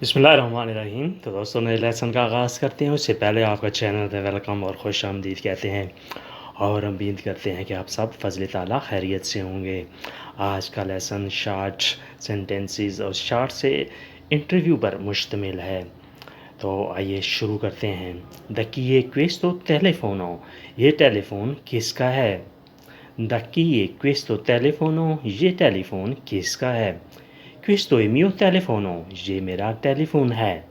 बिस्मिल्लाहिर्रहमानिर्रहीम। तो दोस्तों नए लेसन का आगाज़ करते हैं उससे पहले आपका चैनल पे वेलकम और खुश आमदीद कहते हैं और उम्मीद करते हैं कि आप सब फ़ज़ल ताला खैरियत से होंगे। आज का लेसन शॉर्ट सेंटेंसेस और शॉर्ट से इंटरव्यू पर मुश्तमिल है। तो आइए शुरू करते हैं। द कीए क्वेस्तो टेलीफोनो, ये टेलीफ़ोन किसका है? द कीए क्वेस्तो टेलीफोनो, ये टेलीफ़ोन किसका है? Questo è mio telefono, ये मेरा टेलीफ़ोन है।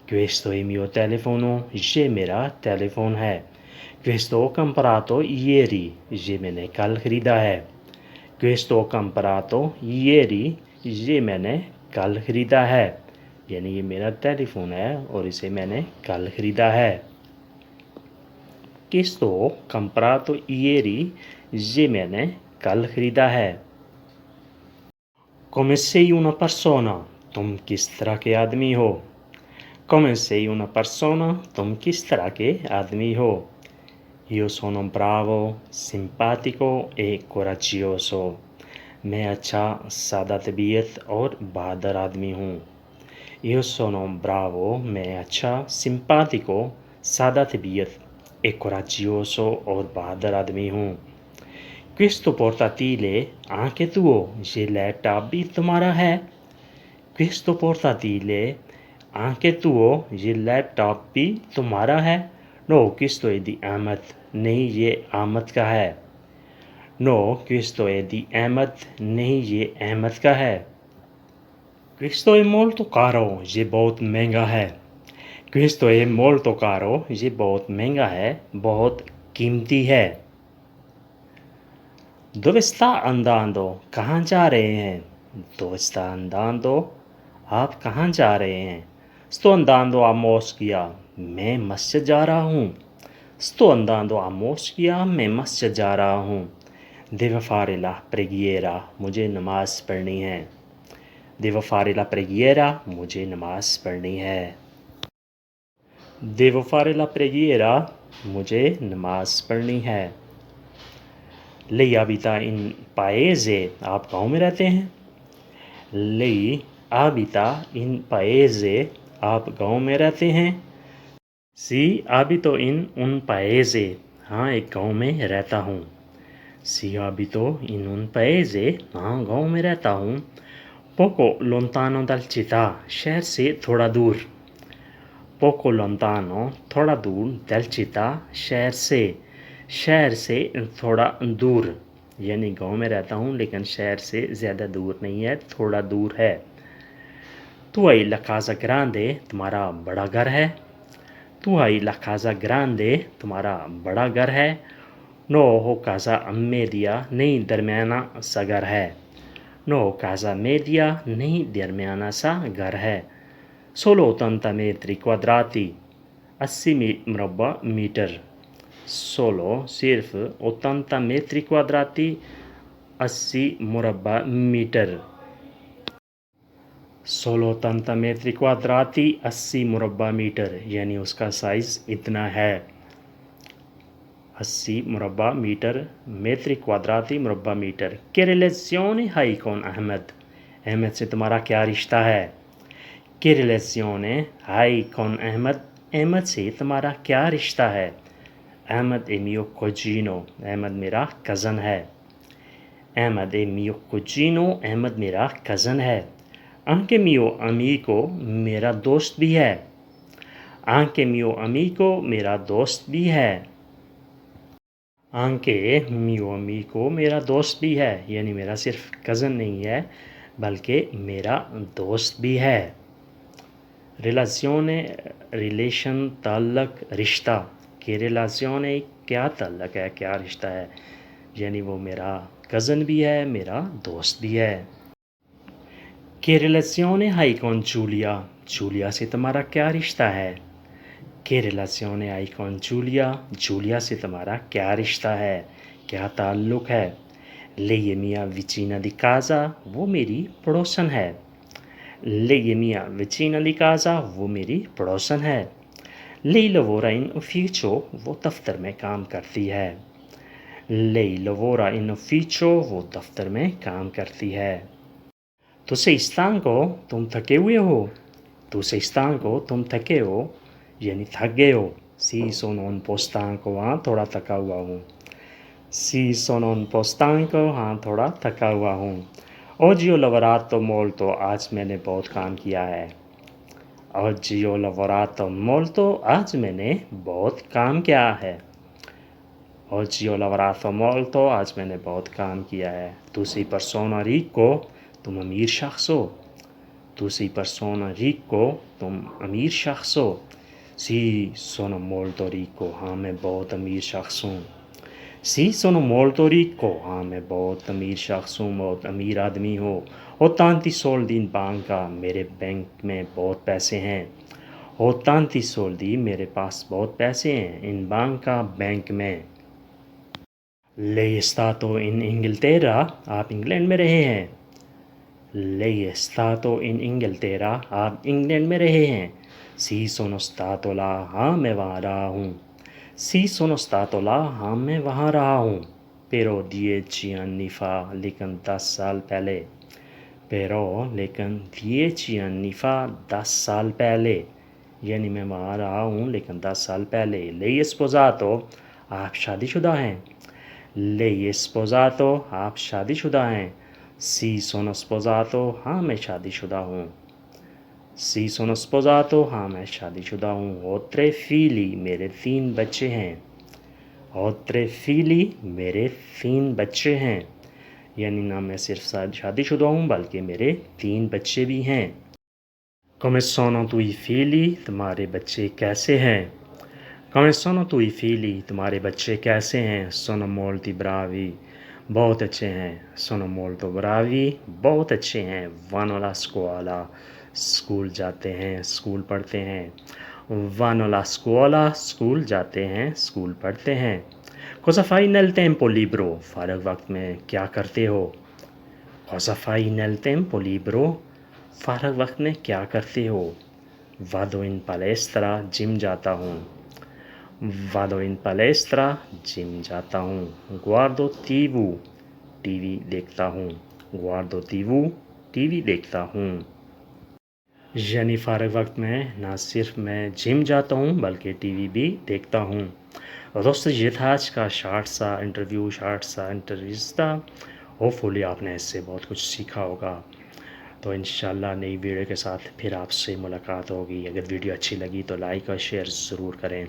Questo è mio telefono, ये मेरा टेलीफ़ोन है। Questo ho comprato ieri, ये मैंने कल ख़रीदा है। Questo ho comprato ieri, ये मैंने कल ख़रीदा है। यानी ये मेरा टेलीफ़ोन है और इसे मैंने कल ख़रीदा है। Questo ho comprato ieri, ये मैंने कल ख़रीदा है। Come sei una persona, तुम किस तरह के आदमी हो? Come sei una persona, तुम किस तरह के आदमी हो? Io sono bravo, simpatico e coraggioso. मैं अच्छा, सादा तबीयत और बहादुर आदमी हूँ। Io sono bravo, मैं अच्छा, simpatico, सादा तबीयत e coraggioso और बहादुर आदमी हूँ। Questo portatile anche tuo, ये लैपटॉप भी तुम्हारा है? Questo portatile anche tuo, ये लैपटॉप भी तुम्हारा है? No, questo è di Ahmed, नहीं ये अहमद का है। No, questo è di Ahmed, नहीं ये अहमद का है। Questo è molto caro, ये बहुत महंगा है। Questo è molto caro, ये बहुत महंगा है, बहुत कीमती है। Dove sta andando? कहाँ जा रहे हैं? Dove sta andando? आप कहाँ जा रहे हैं? Sto andando a moschia, मैं मस्जिद जा रहा हूँ। Sto andando a moschia, मैं मस्जिद जा रहा हूँ। Devo fare la preghiera, मुझे नमाज़ पढ़नी है। Devo fare la preghiera, मुझे नमाज़ पढ़नी है। Devo fare la preghiera, मुझे नमाज़ पढ़नी है। Lei abita in paese, आप गाँव में रहते हैं? Lei abita in paese, आप गाँव में रहते हैं? Sì, abito in un paese, हाँ एक गाँव में रहता हूँ। Sì, abito in un paese, हाँ गाँव में रहता हूँ। Poco lontano dal città, शहर से थोड़ा दूर। Poco lontano, थोड़ा दूर, dal città, शहर से थोड़ा दूर। यानी गांव में रहता हूँ लेकिन शहर से ज़्यादा दूर नहीं है, थोड़ा दूर है। Tu hai la casa grande, तुम्हारा बड़ा घर है। Tu hai la casa grande, तुम्हारा बड़ा घर है। No ho casa media, नहीं दरमियाना सा घर है। No casa media, नहीं दरमियाना सा घर है। Solo 80 metri quadrati, 80 मुरबा मीटर। Solo सिर्फ 80 metri quadrati, 80 मुरबा मीटर। Solo 80 metri quadrati, 80 मुरबा मीटर, यानी उसका साइज़ इतना है। 80 मुरबा मीटर, metri quadrati मुरबा metre. Che relazione hai con Ahmed? Ahmed से तुम्हारा क्या रिश्ता है? Che relazione hai con Ahmed? Ahmed से तुम्हारा क्या रिश्ता है? Ahmed è mio cugino, अहमद मेरा कज़न है। Ahmed è mio cugino, अहमद मेरा कज़न है। Anche mio amico, मेरा दोस्त भी है। Anche mio amico, मेरा दोस्त भी है। Anche mio amico, मेरा दोस्त भी है, यानी मेरा सिर्फ कज़न नहीं है बल्कि मेरा दोस्त भी है। Relazione, रिलेशन, ताल्लुक, रिश्ता। कि रिलेशने क्या ताल्लुक है, क्या रिश्ता है, यानी वो मेरा कज़न भी है, मेरा दोस्त भी है। Che relazione hai con Giulia? Julia से तुम्हारा क्या रिश्ता है? Che relazione hai con Giulia? Julia से तुम्हारा क्या रिश्ता है, क्या ताल्लुक है? Lei è mia vicina di casa, वो मेरी पड़ोसन है। Lei è mia vicina di casa, वो मेरी पड़ोसन है। Lei lavora in ufficio, वो दफ्तर में काम करती है। Lei lavora in ufficio, वो दफ्तर में काम करती है। तो sei stanco, तुम थके हुए हो? दूसरे stanco, तुम थके हो यानी थक गए हो. Sì, sono un po' stanco, हाँ थोड़ा थका हुआ हूँ. Sì, sono un po' stanco, हाँ थोड़ा थका हुआ हूँ. Oggi ho lavorato molto, आज मैंने बहुत काम किया है. Oggi ho lavorato molto, आज मैंने बहुत काम किया है. Oggi ho lavorato molto, आज मैंने बहुत काम किया है. Tu sei persona ricco, तुम अमीर शख्स हो. Tu sei persona ricco, तुम अमीर शख्स हो. Sì, sono molto ricco, हाँ मैं बहुत अमीर शख्स हूँ. Sì, sono molto ricco, हाँ मैं बहुत अमीर शख्स हूँ, बहुत अमीर आदमी हो. Ho tanti soldi in banca, मेरे बैंक में बहुत पैसे हैं. Ho tanti soldi, मेरे पास बहुत पैसे हैं. In banca, बैंक में. Lei è stato in Inghilterra, आप इंग्लैंड में रहे हैं. Lei è stato in Inghilterra, आप इंग्लैंड में रहे हैं. Sì, sono stato là, हाँ मैं वहाँ रहा हूँ. Sì, sono stato là, हाँ मैं वहाँ रहा हूँ. Però 10 anni fa, लेकिन 10 साल पहले. Però, लेकिन 10 anni fa, 10 साल पहले. यानी मैं वहाँ रहा हूँ लेकिन 10 साल पहले. Lei è sposato, आप शादीशुदा हैं. Lei è sposato, आप शादीशुदा हैं. Sì, sono sposato, हाँ मैं शादीशुदा हूँ. Sì, sono sposato, हाँ मैं शादीशुदा हूँ. Ho 3 figli, मेरे 3 बच्चे हैं. Ho 3 figli, मेरे 3 बच्चे हैं. यानी ना मैं सिर्फ शादीशुदा हूँ बल्कि मेरे 3 बच्चे भी हैं. Come sono tuoi figli, तुम्हारे बच्चे कैसे हैं. Come sono tuoi figli, तुम्हारे बच्चे कैसे हैं. Sono molto bravi, बहुत अच्छे हैं. Sono molto bravi, बहुत अच्छे हैं. Vanno alla scuola, स्कूल जाते हैं, स्कूल पढ़ते हैं. Vanno alla scuola, स्कूल जाते हैं, स्कूल पढ़ते हैं. Cosa fai nel tempo libero, फारग वक्त में क्या करते हो. Cosa fai nel tempo libero, फारग वक्त में क्या करते हो. Vado in palestra, जिम जाता हूँ. Vado in palestra, जिम जाता हूँ. Guardo TV, टीवी देखता हूँ. Guardo TV, टीवी देखता हूँ. यानी फ़ारग वक्त में ना सिर्फ मैं जिम जाता हूँ बल्कि टीवी भी देखता हूँ. और दोस्तों ये था आज का शार्ट सा इंटरव्यू था. होपफुली आपने इससे बहुत कुछ सीखा होगा. तो इंशाल्लाह नई वीडियो के साथ फिर आपसे मुलाकात होगी. अगर वीडियो अच्छी लगी तो लाइक और शेयर ज़रूर करें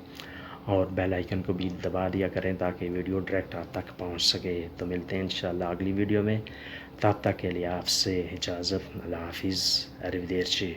और बेल आइकन को भी दबा दिया करें ताकि वीडियो डायरेक्ट आप तक पहुंच सके. तो मिलते हैं इंशाल्लाह अगली वीडियो में. तब तक के लिए आपसे इजाज़त. अल्लाह हाफिज़. अरिवदेरची.